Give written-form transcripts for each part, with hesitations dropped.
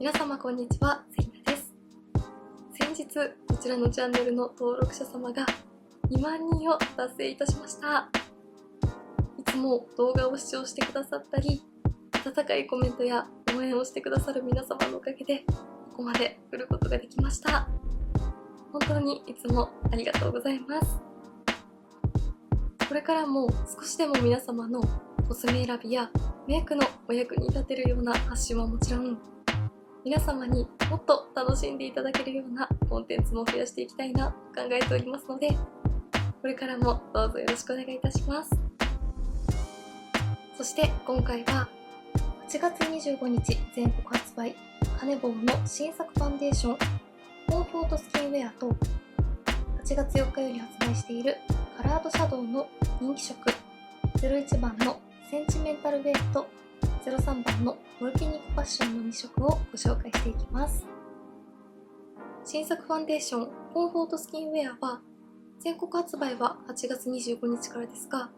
皆様こんにちは、セリナです。先日こちらのチャンネルの登録者様が2万人を達成いたしました。いつも動画を視聴してくださったり、温かいコメントや応援をしてくださる皆様のおかげでここまで来ることができました。本当にいつもありがとうございます。これからも少しでも皆様のコスメ選びやメイクのお役に立てるような発信はもちろん、皆様にもっと楽しんでいただけるようなコンテンツも増やしていきたいなと考えておりますので、これからもどうぞよろしくお願いいたします。そして今回は8月25日全国発売、カネボウの新作ファンデーションコンフォートスキンウェアと、8月4日より発売しているカラードシャドウの人気色01番のセンチメンタルウェイと03番のボルケニックパッションの2色をご紹介していきます。新作ファンデーションコンフォートスキンウェアは全国発売は8月25日からですが、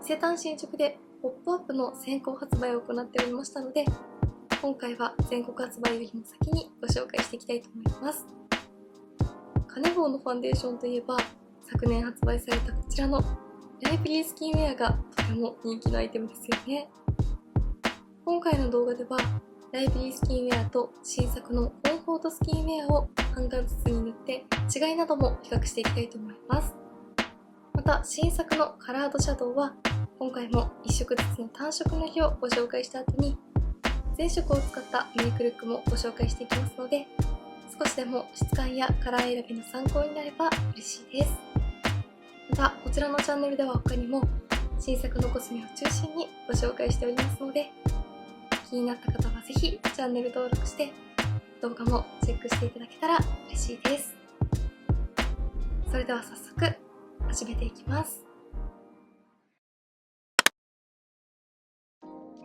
伊勢丹新宿でポップアップの先行発売を行っておりましたので、今回は全国発売よりも先にご紹介していきたいと思います。カネボウのファンデーションといえば、昨年発売されたこちらのライブリースキンウェアがとても人気のアイテムですよね。今回の動画ではライブリースキンウェアと新作のコンフォートスキンウェアを半眼ずつに塗って違いなども比較していきたいと思います。また新作のカラードシャドウは今回も1色ずつの単色の日をご紹介した後に、全色を使ったメイクルックもご紹介していきますので、少しでも質感やカラー選びの参考になれば嬉しいです。またこちらのチャンネルでは他にも新作のコスメを中心にご紹介しておりますので、気になった方はぜひチャンネル登録して動画もチェックしていただけたら嬉しいです。それでは早速始めていきます。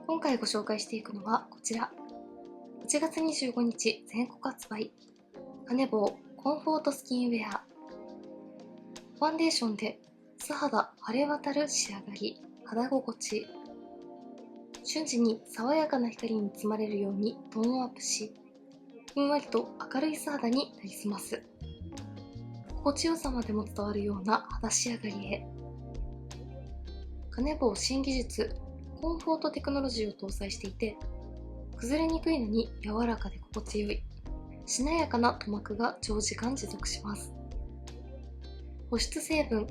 今回ご紹介していくのはこちら、8月25日全国発売、カネボウコンフォートスキンウェア。ファンデーションで素肌晴れ渡る仕上がり、肌心地、瞬時に爽やかな光に包まれるようにトーンアップし、ふんわりと明るい素肌になりすます。心地よさまでも伝わるような肌仕上がりへ。カネボウ新技術コンフォートテクノロジーを搭載していて、崩れにくいのに柔らかで心地よい、しなやかな塗膜が長時間持続します。保湿成分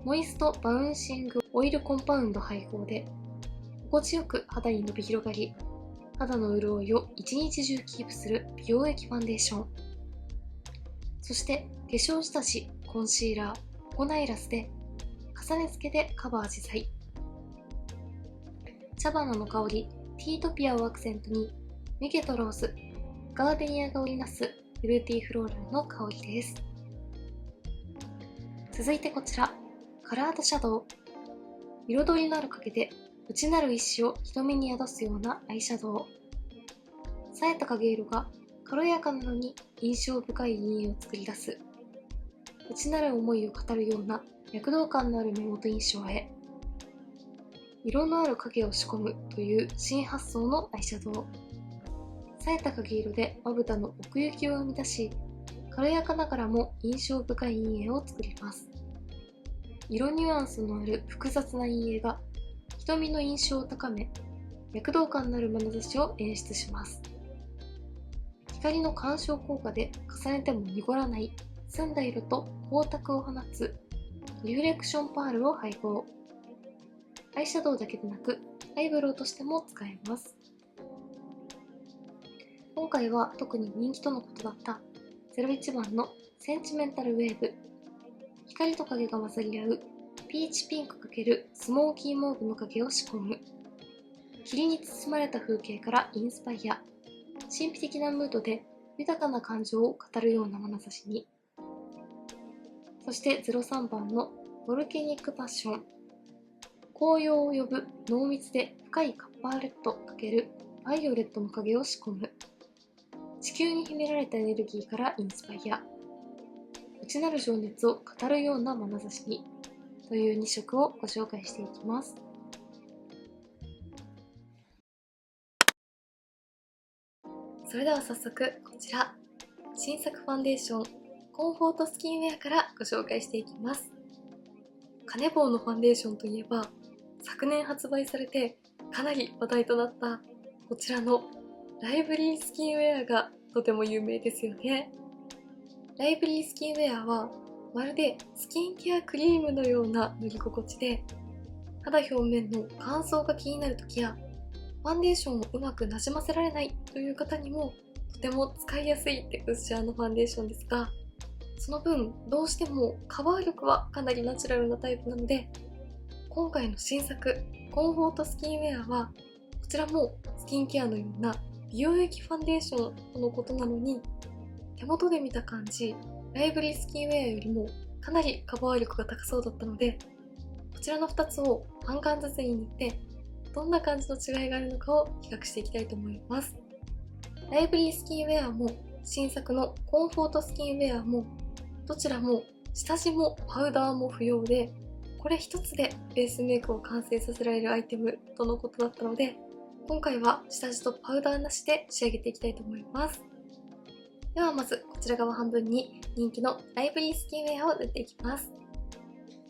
モイストバウンシングオイルコンパウンド配合で心地よく肌に伸び広がり、肌の潤いを一日中キープする美容液ファンデーション。そして化粧下地コンシーラーココナイラスで重ね付けでカバー自在。茶花の香りティートピアをアクセントにミゲトローズガーデニアが織りなすフルーティーフローラルの香りです。続いてこちら、カラードシャドウ。彩りのある影で内なる意志を瞳に宿すようなアイシャドウ。冴えた影色が軽やかなのに印象深い陰影を作り出す。内なる思いを語るような躍動感のある目元印象へ。色のある影を仕込むという新発想のアイシャドウ。冴えた影色でまぶたの奥行きを生み出し、軽やかながらも印象深い陰影を作ります。色ニュアンスのある複雑な陰影が瞳の印象を高め、躍動感のある眼差しを演出します。光の干渉効果で重ねても濁らない澄んだ色と光沢を放つリフレクションパールを配合。アイシャドウだけでなくアイブロウとしても使えます。今回は特に人気とのことだった01番のセンチメンタルウェーブ。光と影が混ざり合うピーチピンク×スモーキーモーブの影を仕込む。霧に包まれた風景からインスパイア。神秘的なムードで豊かな感情を語るような眼差しに。そして03番のボルケニックパッション。紅葉を呼ぶ濃密で深いカッパーレット×バイオレットの影を仕込む。地球に秘められたエネルギーからインスパイア。内なる情熱を語るような眼差しにという2色をご紹介していきます。それでは早速こちら、新作ファンデーションコンフォートスキンウェアからご紹介していきます。カネボウのファンデーションといえば、昨年発売されてかなり話題となったこちらのライブリースキンウェアがとても有名ですよね。ライブリースキンウェアはまるでスキンケアクリームのような塗り心地で、肌表面の乾燥が気になるときやファンデーションをうまくなじませられないという方にもとても使いやすいテクスチャーのファンデーションですが、その分どうしてもカバー力はかなりナチュラルなタイプなので、今回の新作コンフォートスキンウェアはこちらもスキンケアのような美容液ファンデーションとのことなのに、手元で見た感じライブリースキンウェアよりもかなりカバー力が高そうだったので、こちらの2つを半間ずつに塗ってどんな感じの違いがあるのかを比較していきたいと思います。ライブリースキンウェアも新作のコンフォートスキンウェアもどちらも下地もパウダーも不要で、これ一つでベースメイクを完成させられるアイテムとのことだったので、今回は下地とパウダーなしで仕上げていきたいと思います。ではまずこちら側半分に人気のライブリースキンウェアを塗っていきます。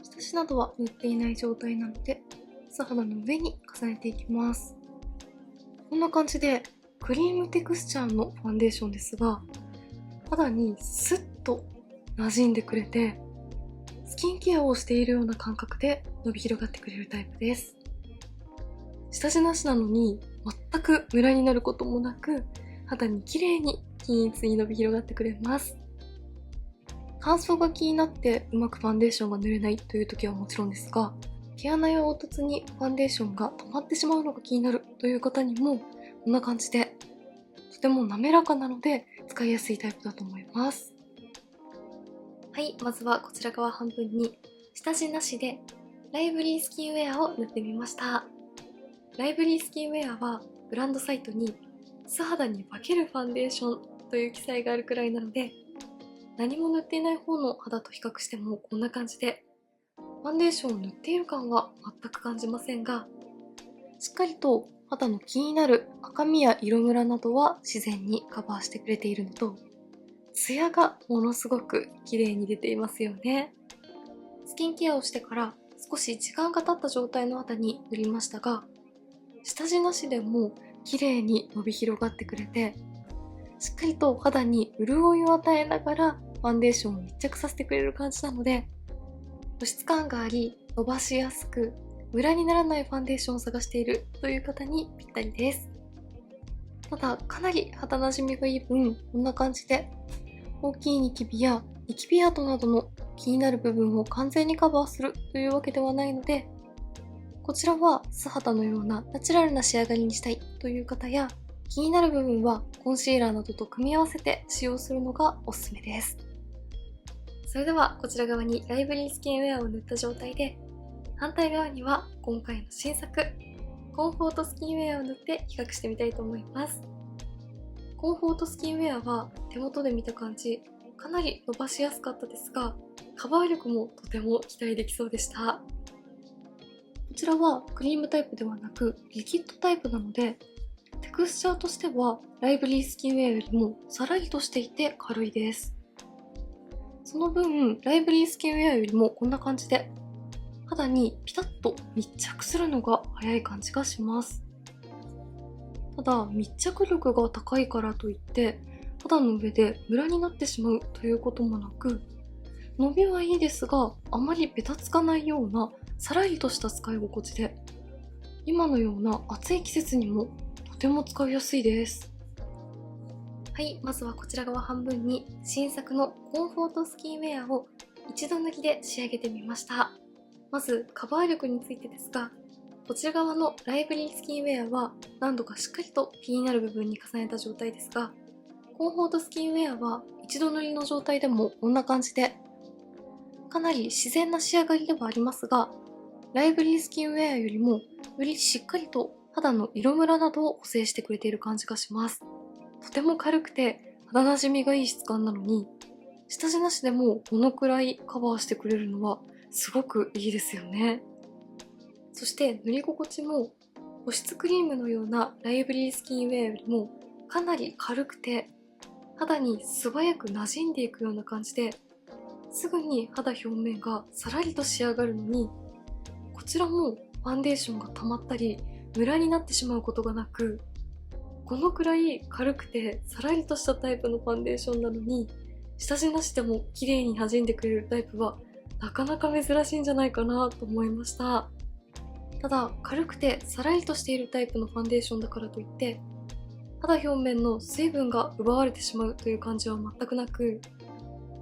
下地などは塗っていない状態なので、素肌の上に重ねていきます。こんな感じでクリームテクスチャーのファンデーションですが、肌にスッと馴染んでくれて、スキンケアをしているような感覚で伸び広がってくれるタイプです。下地なしなのに全くムラになることもなく、肌に綺麗に均一に伸び広がってくれます。乾燥が気になってうまくファンデーションが塗れないという時はもちろんですが、毛穴や凹凸にファンデーションが止まってしまうのが気になるという方にもこんな感じでとても滑らかなので使いやすいタイプだと思います。はい、まずはこちら側半分に下地なしでライブリースキンウェアを塗ってみました。ライブリースキンウェアはブランドサイトに素肌に化けるファンデーションという記載があるくらいなので、何も塗っていない方の肌と比較してもこんな感じでファンデーションを塗っている感は全く感じませんが、しっかりと肌の気になる赤みや色ムラなどは自然にカバーしてくれているのと、ツヤがものすごく綺麗に出ていますよね。スキンケアをしてから少し時間が経った状態の肌に塗りましたが、下地なしでも綺麗に伸び広がってくれて、しっかりと肌に潤いを与えながらファンデーションを密着させてくれる感じなので、保湿感があり伸ばしやすくムラにならないファンデーションを探しているという方にぴったりです。ただかなり肌なじみがいい分、こんな感じで大きいニキビやニキビ跡などの気になる部分を完全にカバーするというわけではないので、こちらは素肌のようなナチュラルな仕上がりにしたいという方や、気になる部分はコンシーラーなどと組み合わせて使用するのがおすすめです。それではこちら側にライブリースキンウェアを塗った状態で、反対側には今回の新作コンフォートスキンウェアを塗って比較してみたいと思います。コンフォートスキンウェアは手元で見た感じかなり伸ばしやすかったですが、カバー力もとても期待できそうでした。こちらはクリームタイプではなくリキッドタイプなので、テクスチャーとしてはライブリースキンウェアよりもさらりとしていて軽いです。その分ライブリースキンウェアよりもこんな感じで肌にピタッと密着するのが早い感じがします。ただ密着力が高いからといって肌の上でムラになってしまうということもなく、伸びはいいですがあまりベタつかないようなさらりとした使い心地で、今のような暑い季節にもとても使いやすいです。はい、まずはこちら側半分に新作のコンフォートスキンウェアを一度塗りで仕上げてみました。まずカバー力についてですが、こちら側のライブリースキンウェアは何度かしっかりと気になる部分に重ねた状態ですが、コンフォートスキンウェアは一度塗りの状態でもこんな感じでかなり自然な仕上がりではありますが、ライブリースキンウェアよりもよりしっかりと肌の色ムラなどを補正してくれている感じがします。とても軽くて肌なじみがいい質感なのに、下地なしでもこのくらいカバーしてくれるのはすごくいいですよね。そして塗り心地も保湿クリームのようなライブリースキンウェアよりもかなり軽くて肌に素早く馴染んでいくような感じで、すぐに肌表面がさらりと仕上がるのに、こちらもファンデーションが溜まったりムラになってしまうことがなく、このくらい軽くてさらりとしたタイプのファンデーションなのに、下地なしでも綺麗に馴染んでくれるタイプはなかなか珍しいんじゃないかなと思いました。ただ、軽くてさらりとしているタイプのファンデーションだからといって肌表面の水分が奪われてしまうという感じは全くなく、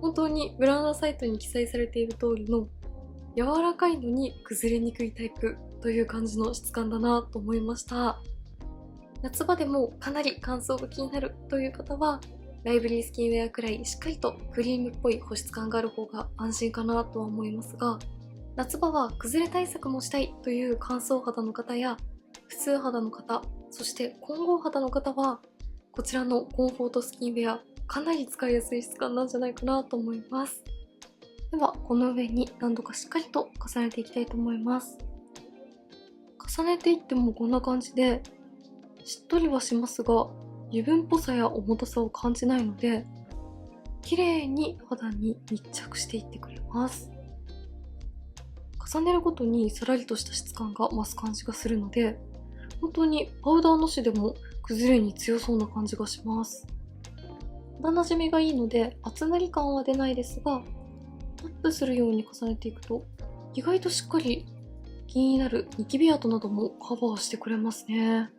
本当にブランドサイトに記載されている通りの柔らかいのに崩れにくいタイプという感じの質感だなと思いました。夏場でもかなり乾燥が気になるという方は、ライブリースキンウェアくらいしっかりとクリームっぽい保湿感がある方が安心かなとは思いますが、夏場は崩れ対策もしたいという乾燥肌の方や普通肌の方、そして混合肌の方は、こちらのコンフォートスキンウェアかなり使いやすい質感なんじゃないかなと思います。ではこの上に何度かしっかりと重ねていきたいと思います。重ねていってもこんな感じでしっとりはしますが、油分っぽさや重たさを感じないので、綺麗に肌に密着していってくれます。重ねるごとにさらりとした質感が増す感じがするので、本当にパウダーなしでも崩れに強そうな感じがします。肌なじみがいいので厚塗り感は出ないですが、タップするように重ねていくと意外としっかり気になるニキビ跡などもカバーしてくれますね。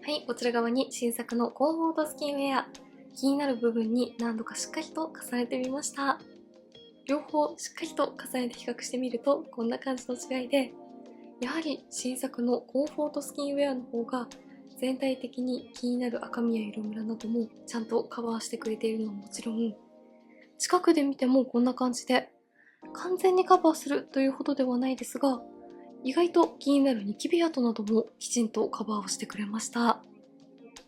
はい、こちら側に新作のコンフォートスキンウェア、気になる部分に何度かしっかりと重ねてみました。両方しっかりと重ねて比較してみるとこんな感じの違いで、やはり新作のコンフォートスキンウェアの方が全体的に気になる赤みや色ムラなどもちゃんとカバーしてくれているのはもちろん、近くで見てもこんな感じで完全にカバーするというほどではないですが、意外と気になるニキビ跡などもきちんとカバーをしてくれました。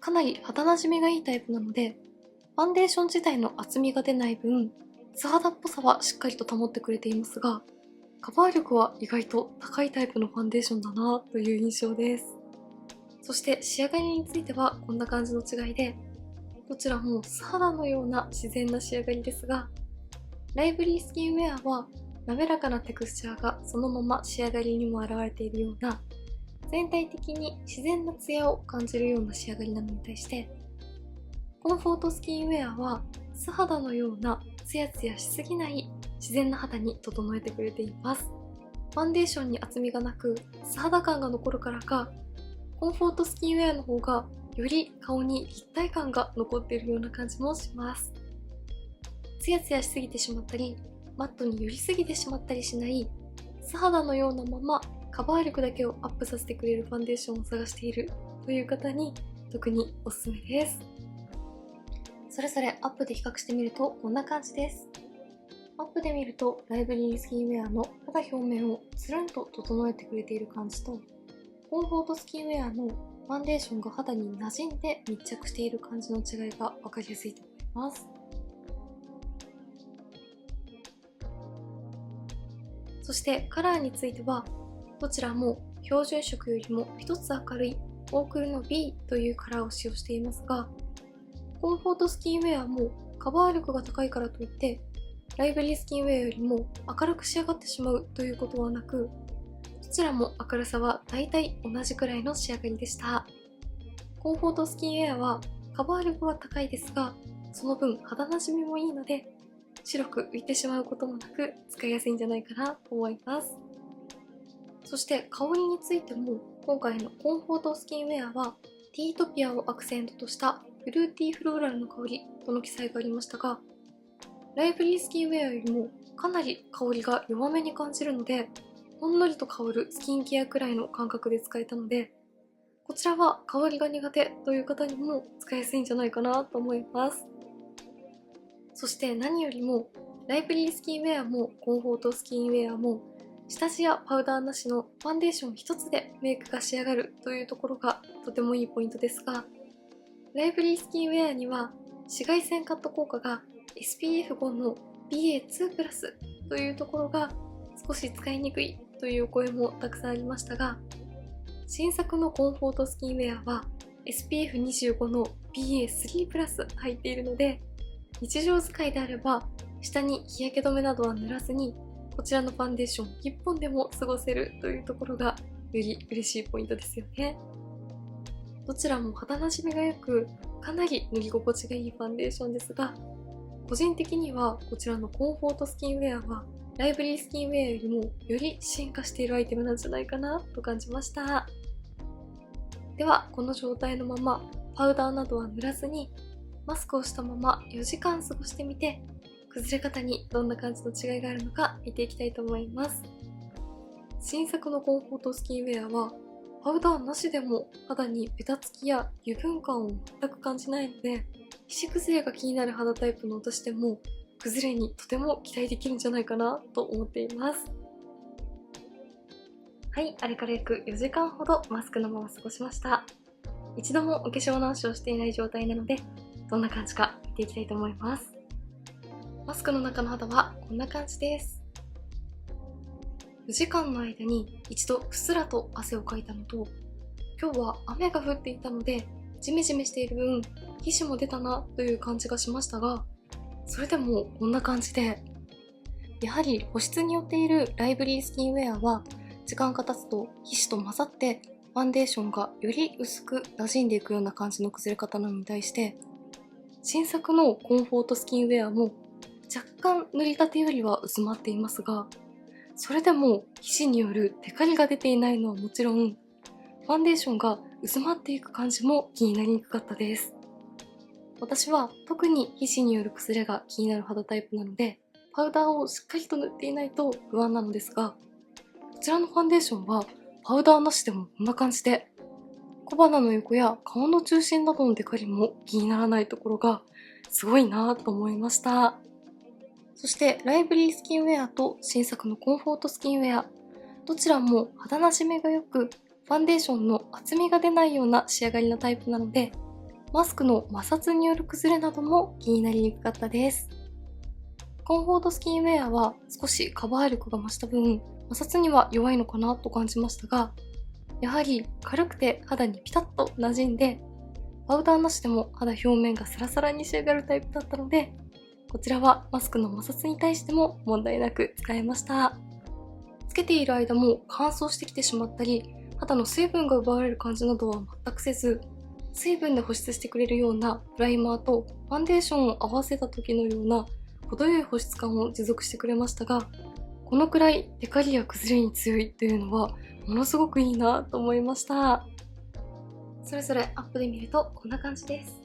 かなり肌なじみがいいタイプなので、ファンデーション自体の厚みが出ない分、素肌っぽさはしっかりと保ってくれていますが、カバー力は意外と高いタイプのファンデーションだなという印象です。そして仕上がりについてはこんな感じの違いで、どちらも素肌のような自然な仕上がりですが、ライブリースキンウェアは滑らかなテクスチャーがそのまま仕上がりにも現れているような、全体的に自然なツヤを感じるような仕上がりなのに対して、コンフォートスキンウェアは素肌のようなツヤツヤしすぎない自然な肌に整えてくれています。ファンデーションに厚みがなく素肌感が残るからか、コンフォートスキンウェアの方がより顔に立体感が残っているような感じもします。ツヤツヤしすぎてしまったり、マットに寄りすぎてしまったりしない素肌のようなままカバー力だけをアップさせてくれるファンデーションを探しているという方に特におすすめです。それぞれアップで比較してみるとこんな感じです。アップで見るとライブリースキンウェアの肌表面をつるんと整えてくれている感じと、コンフォートスキンウェアのファンデーションが肌に馴染んで密着している感じの違いが分かりやすいと思います。そしてカラーについては、どちらも標準色よりも一つ明るいオークルの B というカラーを使用していますが、コンフォートスキンウェアもカバー力が高いからといってライブリースキンウェアよりも明るく仕上がってしまうということはなく、どちらも明るさは大体同じくらいの仕上がりでした。コンフォートスキンウェアはカバー力は高いですが、その分肌なじみもいいので白く浮いてしまうこともなく使いやすいんじゃないかなと思います。そして香りについても、今回のコンフォートスキンウェアはティートピアをアクセントとしたフルーティーフローラルの香りとの記載がありましたが、ライブリースキンウェアよりもかなり香りが弱めに感じるので、ほんのりと香るスキンケアくらいの感覚で使えたので、こちらは香りが苦手という方にも使いやすいんじゃないかなと思います。そして何よりもライブリースキンウェアもコンフォートスキンウェアも下地やパウダーなしのファンデーション一つでメイクが仕上がるというところがとてもいいポイントですが、ライブリースキンウェアには紫外線カット効果が SPF5 の BA2+ というところが少し使いにくいという声もたくさんありましたが、新作のコンフォートスキンウェアは SPF25 の PA3 プラス入っているので、日常使いであれば下に日焼け止めなどは塗らずに、こちらのファンデーション1本でも過ごせるというところがより嬉しいポイントですよね。どちらも肌なじみが良く、かなり塗り心地がいいファンデーションですが、個人的にはこちらのコンフォートスキンウェアはライブリースキンウェアよりもより進化しているアイテムなんじゃないかなと感じました。ではこの状態のままパウダーなどは塗らずにマスクをしたまま4時間過ごしてみて、崩れ方にどんな感じの違いがあるのか見ていきたいと思います。新作のコンフォートスキンウェアはパウダーなしでも肌にベタつきや油分感を全く感じないので、皮脂崩れが気になる肌タイプの私でも崩れにとても期待できるんじゃないかなと思っています。はい、あれから約4時間ほどマスクのまま過ごしました。一度もお化粧直しをしていない状態なので、どんな感じか見ていきたいと思います。マスクの中の肌はこんな感じです。4時間の間に一度うっすらと汗をかいたのと、今日は雨が降っていたのでジメジメしている分皮脂も出たなという感じがしましたが、それでもこんな感じで、やはり保湿によっているライブリースキンウェアは時間が経つと皮脂と混ざってファンデーションがより薄く馴染んでいくような感じの崩れ方なのに対して、新作のコンフォートスキンウェアも若干塗りたてよりは薄まっていますが、それでも皮脂によるテカリが出ていないのはもちろん、ファンデーションが薄まっていく感じも気になりにくかったです。私は特に皮脂による崩れが気になる肌タイプなので、パウダーをしっかりと塗っていないと不安なのですが、こちらのファンデーションはパウダーなしでもこんな感じで、小鼻の横や顔の中心などのテカリも気にならないところがすごいなぁと思いました。そしてライブリースキンウェアと新作のコンフォートスキンウェア、どちらも肌なじみが良く、ファンデーションの厚みが出ないような仕上がりのタイプなので、マスクの摩擦による崩れなども気になりにくかったです。コンフォートスキンウェアは少しカバー力が増した分、摩擦には弱いのかなと感じましたが、やはり軽くて肌にピタッと馴染んで、パウダーなしでも肌表面がサラサラに仕上がるタイプだったので、こちらはマスクの摩擦に対しても問題なく使えました。つけている間も乾燥してきてしまったり、肌の水分が奪われる感じなどは全くせず、水分で保湿してくれるようなプライマーとファンデーションを合わせた時のような程よい保湿感を持続してくれましたが、このくらいテカリや崩れに強いというのはものすごくいいなと思いました。それぞれアップで見るとこんな感じです。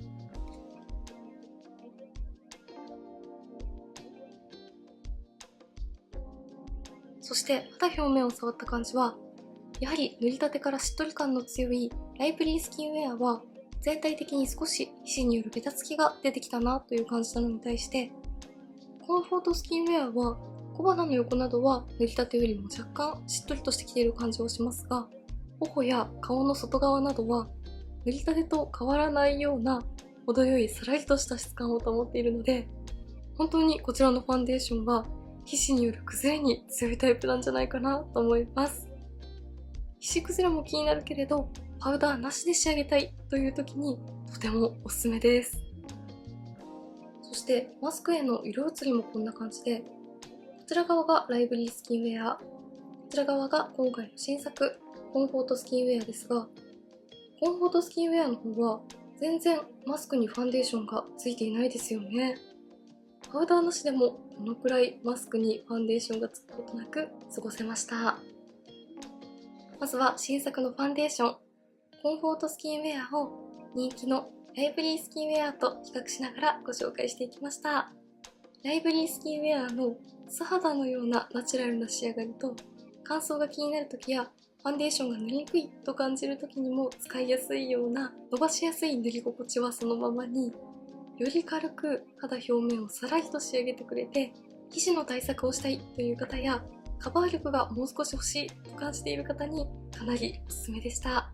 そして肌表面を触った感じは、やはり塗りたてからしっとり感の強いライブリースキンウェアは全体的に少し皮脂によるベタつきが出てきたなという感じなのに対して、コンフォートスキンウェアは小鼻の横などは塗りたてよりも若干しっとりとしてきている感じはしますが、頬や顔の外側などは塗りたてと変わらないような程よいさらりとした質感を保っているので、本当にこちらのファンデーションは皮脂による崩れに強いタイプなんじゃないかなと思います。皮脂崩れも気になるけれど、パウダーなしで仕上げたいという時にとてもおすすめです。そしてマスクへの色移りもこんな感じで、こちら側がライブリースキンウェア、こちら側が今回の新作コンフォートスキンウェアですが、コンフォートスキンウェアの方は全然マスクにファンデーションがついていないですよね。パウダーなしでもこのくらいマスクにファンデーションがつくことなく過ごせました。まずは新作のファンデーション、コンフォートスキンウェアを人気のライブリースキンウェアと比較しながらご紹介していきました。ライブリースキンウェアの素肌のようなナチュラルな仕上がりと、乾燥が気になる時やファンデーションが塗りにくいと感じる時にも使いやすいような伸ばしやすい塗り心地はそのままに、より軽く肌表面をさらりと仕上げてくれて、皮脂の対策をしたいという方やカバー力がもう少し欲しいと感じている方にかなりおすすめでした。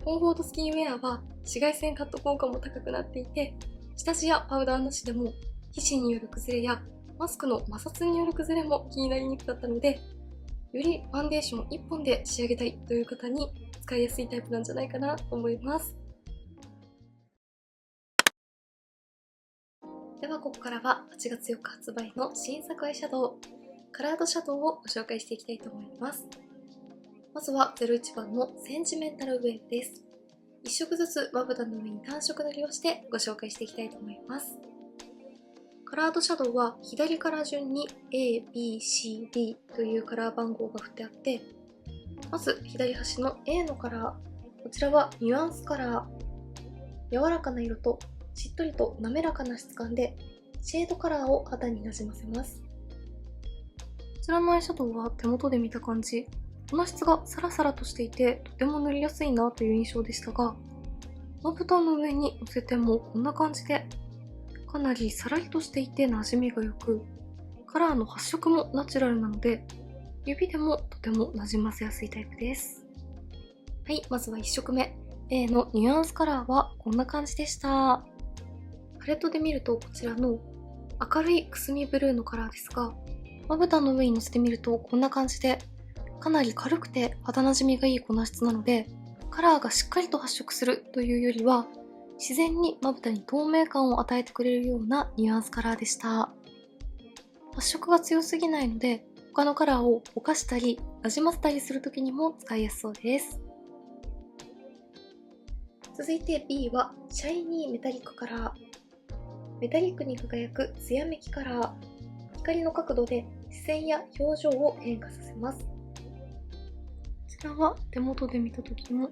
コンフォートスキンウェアは紫外線カット効果も高くなっていて、下地やパウダーなしでも皮脂による崩れやマスクの摩擦による崩れも気になりにくかったので、よりファンデーション1本で仕上げたいという方に使いやすいタイプなんじゃないかなと思います。ここからは8月4日発売の新作アイシャドウ、カラードシャドウをご紹介していきたいと思います。まずは01番のセンチメンタルウェーブです。1色ずつまぶたの上に単色塗りをしてご紹介していきたいと思います。カラードシャドウは左から順に A、B、C、D というカラー番号が振ってあって、まず左端の A のカラー、こちらはニュアンスカラー、柔らかな色としっとりと滑らかな質感でシェードカラーを肌になじませます。こちらのアイシャドウは手元で見た感じ、粉質がサラサラとしていてとても塗りやすいなという印象でしたが、まぶたの上にのせてもこんな感じでかなりさらりとしていて馴染みが良く、カラーの発色もナチュラルなので指でもとても馴染ませやすいタイプです。はい、まずは1色目 A のニュアンスカラーはこんな感じでした。パレットで見るとこちらの明るいくすみブルーのカラーですが、まぶたの上にのせてみるとこんな感じでかなり軽くて肌なじみがいい粉質なので、カラーがしっかりと発色するというよりは自然にまぶたに透明感を与えてくれるようなニュアンスカラーでした。発色が強すぎないので他のカラーをぼかしたりなじませたりするときにも使いやすそうです。続いて B はシャイニーメタリックカラー。メタリックに輝くツヤめきカラー。光の角度で視線や表情を変化させます。こちらは手元で見た時も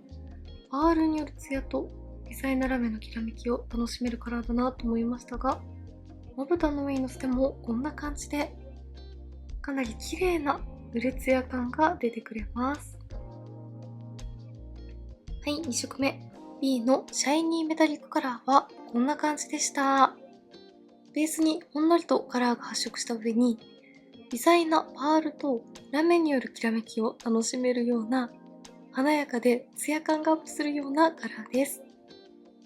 パールによるツヤと微細なラメのきらめきを楽しめるカラーだなと思いましたが、まぶたの上にのせてもこんな感じでかなり綺麗な塗れツヤ感が出てくれます。はい、2色目 B のシャイニーメタリックカラーはこんな感じでした。ベースにほんのりとカラーが発色した上に微細なパールとラメによるきらめきを楽しめるような華やかでツヤ感がアップするようなカラーです。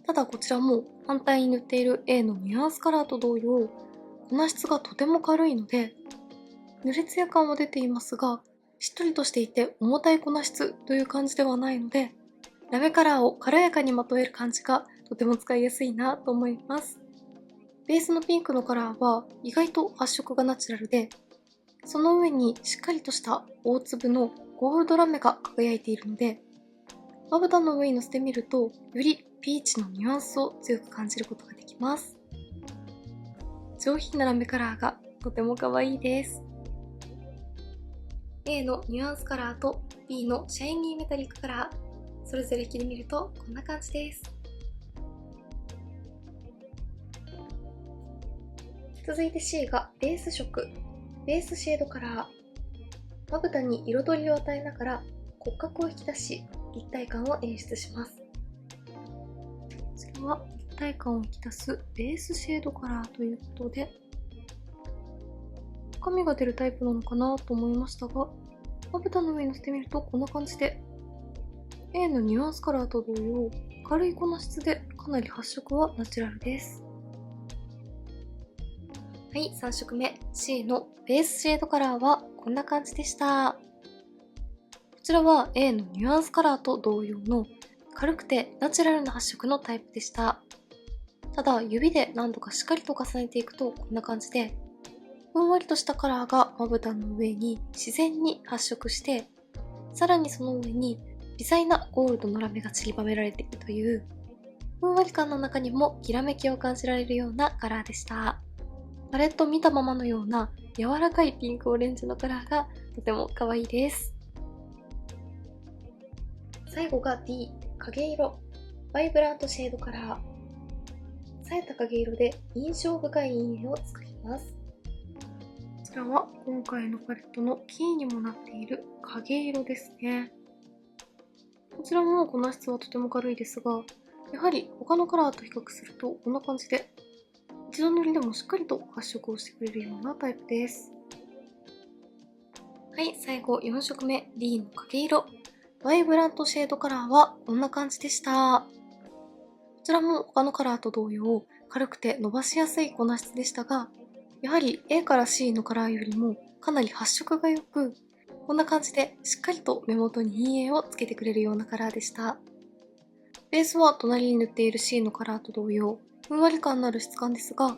ただこちらも反対に塗っている A のニュアンスカラーと同様、粉質がとても軽いので塗れツヤ感は出ていますが、しっとりとしていて重たい粉質という感じではないので、ラメカラーを軽やかにまとえる感じがとても使いやすいなと思います。ベースのピンクのカラーは意外と発色がナチュラルで、その上にしっかりとした大粒のゴールドラメが輝いているので、まぶたの上にのせてみるとよりピーチのニュアンスを強く感じることができます。上品なラメカラーがとても可愛いです。A のニュアンスカラーと B のシャイニーメタリックカラー、それぞれ着てみるとこんな感じです。続いて C がベース色、ベースシェードカラー。まぶたに彩りを与えながら骨格を引き出し、立体感を演出します。こちらは立体感を引き出すベースシェードカラーということで、深みが出るタイプなのかなと思いましたが、まぶたの上にのせてみるとこんな感じで A のニュアンスカラーと同様、軽い粉質でかなり発色はナチュラルです。はい、3色目 C のベースシェードカラーはこんな感じでした。こちらは A のニュアンスカラーと同様の軽くてナチュラルな発色のタイプでした。ただ指で何度かしっかりと重ねていくとこんな感じで、ふんわりとしたカラーがまぶたの上に自然に発色して、さらにその上に微細なゴールドのラメが散りばめられているという、ふんわり感の中にもきらめきを感じられるようなカラーでした。パレット見たままのような柔らかいピンクオレンジのカラーがとても可愛いです。最後が D、影色、バイブラントシェードカラー。冴えた影色で印象深い陰影を作ります。こちらは今回のパレットのキーにもなっている影色ですね。こちらも粉質はとても軽いですが、やはり他のカラーと比較するとこんな感じで一度塗りでもしっかりと発色をしてくれるようなタイプです。はい、最後4色目 D の影色、バイブラントシェードカラーはこんな感じでした。こちらも他のカラーと同様、軽くて伸ばしやすい粉質でしたが、やはり A から C のカラーよりもかなり発色が良く、こんな感じでしっかりと目元に陰影をつけてくれるようなカラーでした。ベースは隣に塗っている C のカラーと同様、ふんわり感のある質感ですが、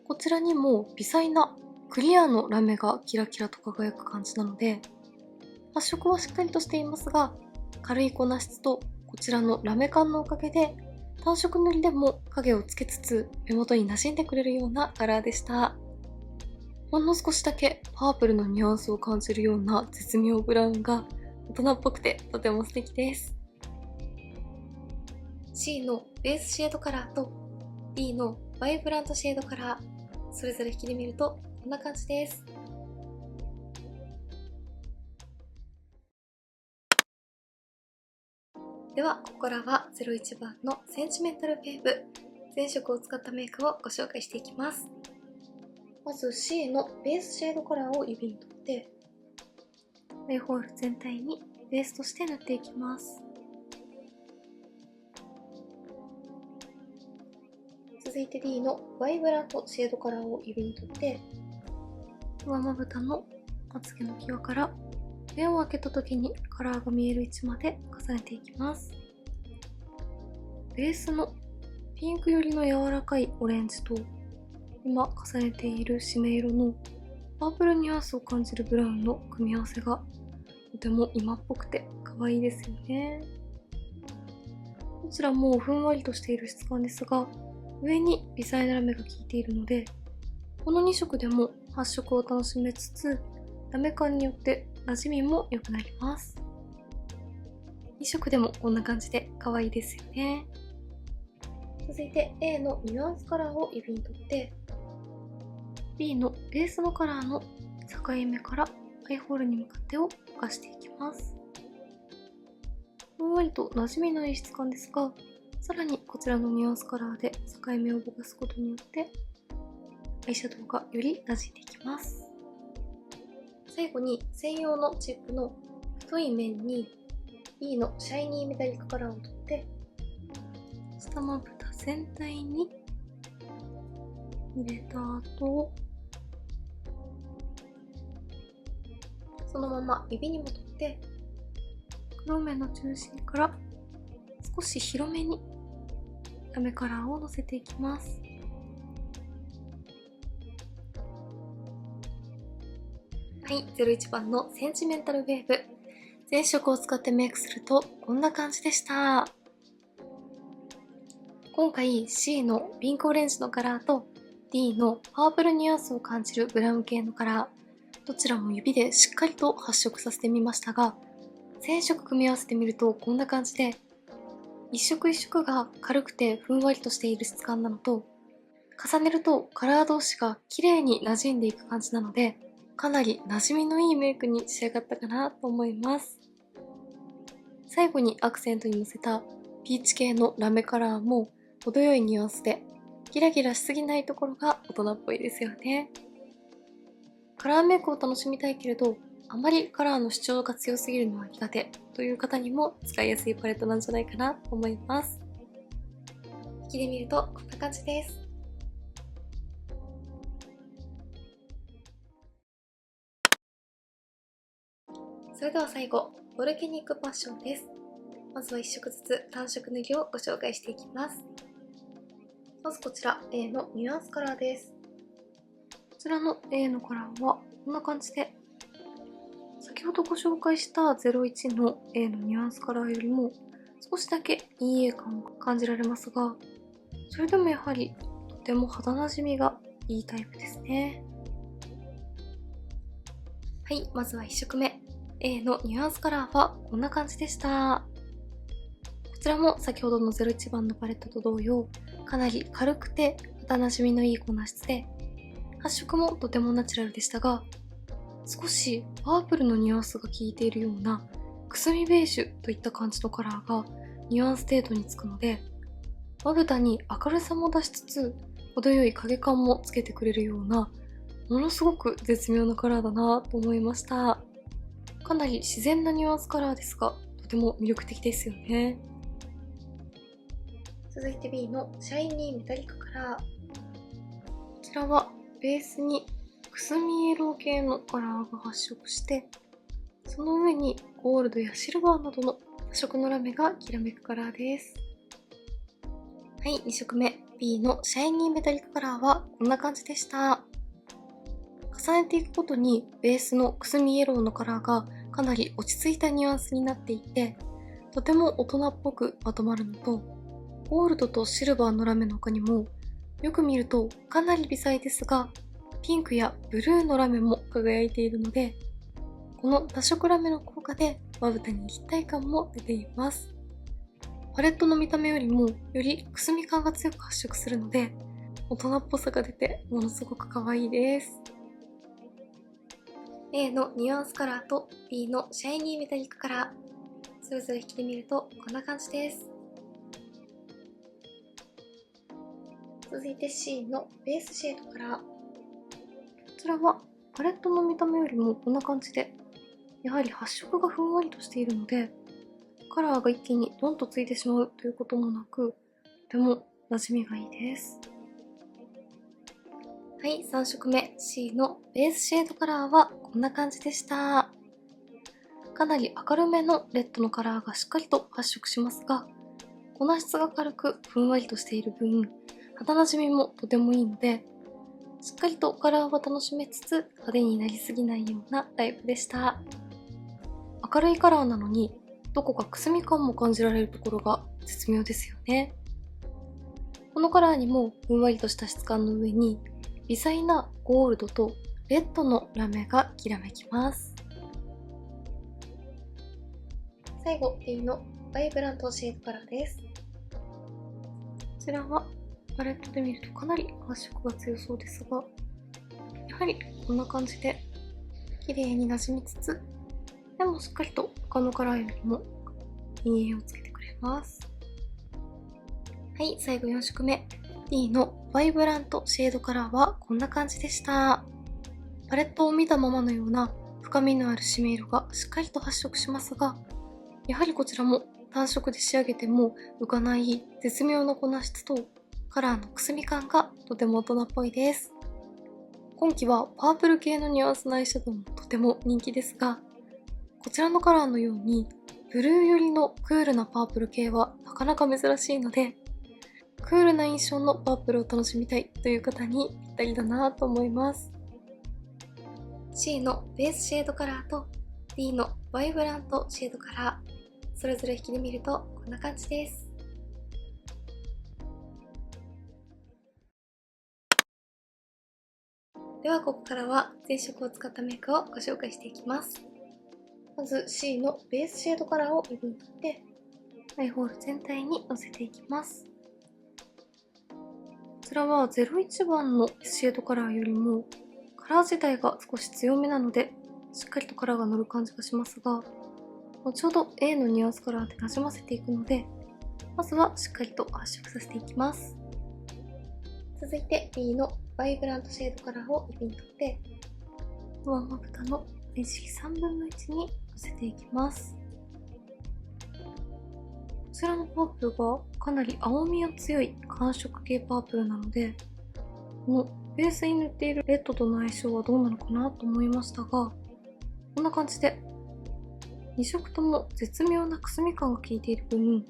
こちらにも微細なクリアのラメがキラキラと輝く感じなので、発色はしっかりとしていますが、軽い粉質とこちらのラメ感のおかげで単色塗りでも影をつけつつ目元に馴染んでくれるようなカラーでした。ほんの少しだけパープルのニュアンスを感じるような絶妙ブラウンが大人っぽくてとても素敵です。C のベースシェードカラーと D のバイブラントシェードカラー、それぞれ引きで見るとこんな感じです。ではここからは01番のセンチメンタルフェーブ全色を使ったメイクをご紹介していきます。まず C のベースシェードカラーを指に取ってアイホール全体にベースとして塗っていきます。続いて D のバイブラントシェードカラーを指に取って上まぶたのまつげの際から目を開けた時にカラーが見える位置まで重ねていきます。ベースのピンク寄りの柔らかいオレンジと今重ねている締め色のパープルニュアンスを感じるブラウンの組み合わせがとても今っぽくて可愛いですよね。どちらもふんわりとしている質感ですが、上に微細なラメが効いているので、この2色でも発色を楽しめつつ、ラメ感によって馴染みも良くなります。2色でもこんな感じで可愛いですよね。続いて A のニュアンスカラーを指に取って、B のベースのカラーの境目からアイホールに向かってをぼかしていきます。ふんわりと馴染みのいい質感ですが、さらにこちらのニュアンスカラーで境目をぼかすことによってアイシャドウがより馴染んでいきます。最後に専用のチップの太い面に B のシャイニーメタリックカラーを取って下まぶた全体に入れた後、そのまま指にも取って黒目の中心から少し広めにラメカラーをのせていきます。はい、01番のセンチメンタルウェーブ全色を使ってメイクするとこんな感じでした。今回 C のピンクオレンジのカラーと D のパープルニュアンスを感じるブラウン系のカラー、どちらも指でしっかりと発色させてみましたが、1000色組み合わせてみるとこんな感じで、一色一色が軽くてふんわりとしている質感なのと、重ねるとカラー同士が綺麗に馴染んでいく感じなので、かなり馴染みのいいメイクに仕上がったかなと思います。最後にアクセントにのせたピーチ系のラメカラーも程よいニュアンスで、ギラギラしすぎないところが大人っぽいですよね。カラーメイクを楽しみたいけれど、あまりカラーの主張が強すぎるのは苦手という方にも使いやすいパレットなんじゃないかなと思います。引きで見るとこんな感じです。それでは最後、ボルケニックパッションです。まずは1色ずつ単色塗りをご紹介していきます。まずこちら A のニュアンスカラーです。こちらの A のカラーはこんな感じで、先ほどご紹介した01の A のニュアンスカラーよりも少しだけ陰影感が感じられますが、それでもやはりとても肌なじみがいいタイプですね。はい、まずは1色目 A のニュアンスカラーはこんな感じでした。こちらも先ほどの01番のパレットと同様、かなり軽くて肌なじみのいい粉質で、発色もとてもナチュラルでしたが、少しパープルのニュアンスが効いているようなくすみベージュといった感じのカラーがニュアンス程度につくので、まぶたに明るさも出しつつ程よい影感もつけてくれるような、ものすごく絶妙なカラーだなと思いました。かなり自然なニュアンスカラーですが、とても魅力的ですよね。続いて B のシャイニーメタリックカラー。こちらはベースにくすみイエロー系のカラーが発色して、その上にゴールドやシルバーなどの多色のラメがきらめくカラーです。はい、2色目 B のシャイニーメタリックカラーはこんな感じでした。重ねていくごとにベースのくすみイエローのカラーがかなり落ち着いたニュアンスになっていて、とても大人っぽくまとまるのと、ゴールドとシルバーのラメの他にも、よく見るとかなり微細ですが、ピンクやブルーのラメも輝いているので、この多色ラメの効果でまぶたに立体感も出ています。パレットの見た目よりもよりくすみ感が強く発色するので、大人っぽさが出てものすごく可愛いです。A のニュアンスカラーと B のシャイニーメタリックカラー、それぞれ引きで見るとこんな感じです。続いて C のベースシェードカラー。こちらはパレットの見た目よりもこんな感じで、やはり発色がふんわりとしているので、カラーが一気にドンとついてしまうということもなく、とても馴染みがいいです。はい、3色目 C のベースシェードカラーはこんな感じでした。かなり明るめのレッドのカラーがしっかりと発色しますが、粉質が軽くふんわりとしている分、肌なじみもとてもいいので、しっかりとカラーを楽しめつつ派手になりすぎないようなタイプでした。明るいカラーなのにどこかくすみ感も感じられるところが絶妙ですよね。このカラーにもふんわりとした質感の上に微細なゴールドとレッドのラメがきらめきます。最後 D のバイブラントシェードカラーです。こちらはパレットで見るとかなり発色が強そうですが、やはりこんな感じで綺麗になじみつつ、でもしっかりと他のカラーよりも陰影をつけてくれます。はい、最後4色目 D のバイブラントシェードカラーはこんな感じでした。パレットを見たままのような深みのある締め色がしっかりと発色しますが、やはりこちらも単色で仕上げても浮かない絶妙な粉質とカラーのくすみ感がとても大人っぽいです。今季はパープル系のニュアンスのアイシャドウもとても人気ですが、こちらのカラーのようにブルー寄りのクールなパープル系はなかなか珍しいので、クールな印象のパープルを楽しみたいという方にぴったりだなと思います。C のベースシェードカラーと D のバイブラントシェードカラー、それぞれ引きで見るとこんな感じです。ではここからは全色を使ったメイクをご紹介していきます。まず C のベースシェードカラーを指に取ってアイホール全体にのせていきます。こちらは01番のシェードカラーよりもカラー自体が少し強めなのでしっかりとカラーが乗る感じがしますが、後ほど A のニュアンスカラーでなじませていくので、まずはしっかりと発色させていきます。続いて B のバイブラントシェードカラーを指に取って上まぶたの面積3分の1にのせていきます。こちらのパープルがかなり青みが強い寒色系パープルなので、このベースに塗っているレッドとの相性はどうなのかなと思いましたが、こんな感じで2色とも絶妙なくすみ感が効いている分、こ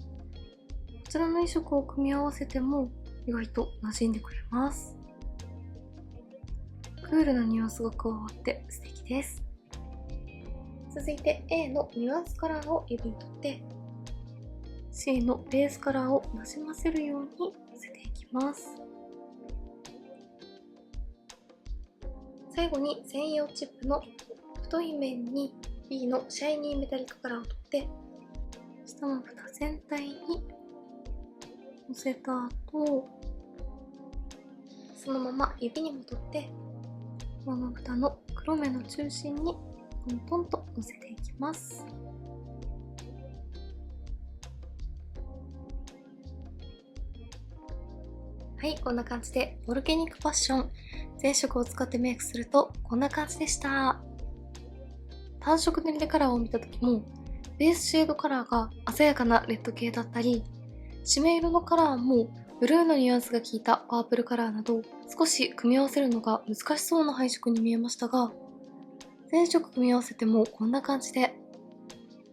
ちらの2色を組み合わせても意外と馴染んでくれます。クールなニュアンスが加わって素敵です。続いて A のニュアンスカラーを指に取って C のベースカラーをなじませるようにのせていきます。最後に専用チップの太い面に B のシャイニーメタリックカラーを取って下まぶた全体にのせた後、そのまま指に戻って上まぶたの黒目の中心にトントンとのせていきます。はい、こんな感じでボルケニックファッション全色を使ってメイクするとこんな感じでした。単色塗りでカラーを見た時もベースシェードカラーが鮮やかなレッド系だったり、締め色のカラーもブルーのニュアンスが効いたパープルカラーなど少し組み合わせるのが難しそうな配色に見えましたが、全色組み合わせてもこんな感じで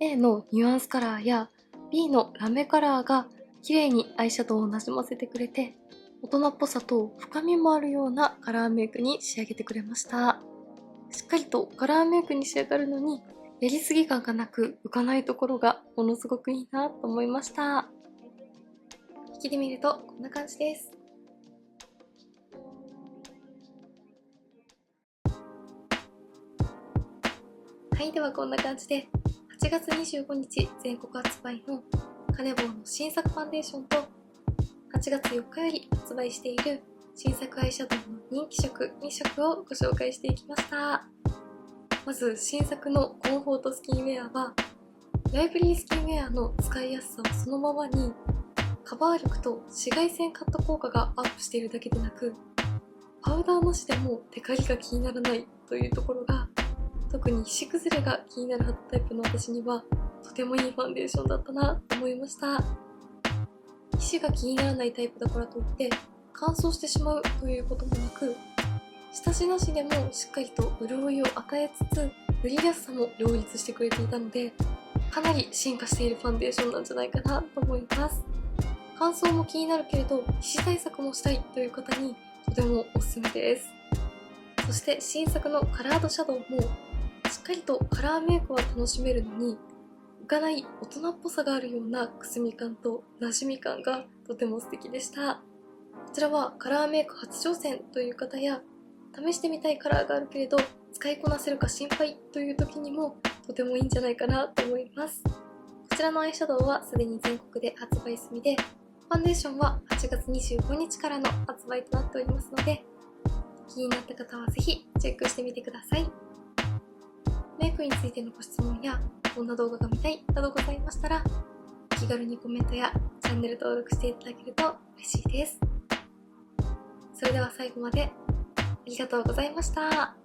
A のニュアンスカラーや B のラメカラーが綺麗にアイシャドウをなじませてくれて、大人っぽさと深みもあるようなカラーメイクに仕上げてくれました。しっかりとカラーメイクに仕上がるのに、やりすぎ感がなく浮かないところがものすごくいいなと思いました。引きで見るとこんな感じです。はい、ではこんな感じで8月25日全国発売のカネボウの新作ファンデーションと8月4日より発売している新作アイシャドウの人気色2色をご紹介していきました。まず新作のコンフォートスキンウェアはライブリースキンウェアの使いやすさをそのままにカバー力と紫外線カット効果がアップしているだけでなく、パウダーなしでもテカリが気にならないというところが、特に皮脂崩れが気になる肌タイプの私にはとてもいいファンデーションだったなと思いました。皮脂が気にならないタイプだからといって乾燥してしまうということもなく、下地なしでもしっかりと潤いを与えつつ塗りやすさも両立してくれていたので、かなり進化しているファンデーションなんじゃないかなと思います。乾燥も気になるけれど皮脂対策もしたいという方にとてもおすすめです。そして新作のカラードシャドウもしっかりとカラーメイクは楽しめるのに、浮かない大人っぽさがあるようなくすみ感と馴染み感がとても素敵でした。こちらはカラーメイク初挑戦という方や、試してみたいカラーがあるけれど使いこなせるか心配という時にもとてもいいんじゃないかなと思います。こちらのアイシャドウはすでに全国で発売済みで、ファンデーションは8月25日からの発売となっておりますので、気になった方はぜひチェックしてみてください。メイクについてのご質問やこんな動画が見たいなどございましたら、気軽にコメントやチャンネル登録していただけると嬉しいです。それでは最後までありがとうございました。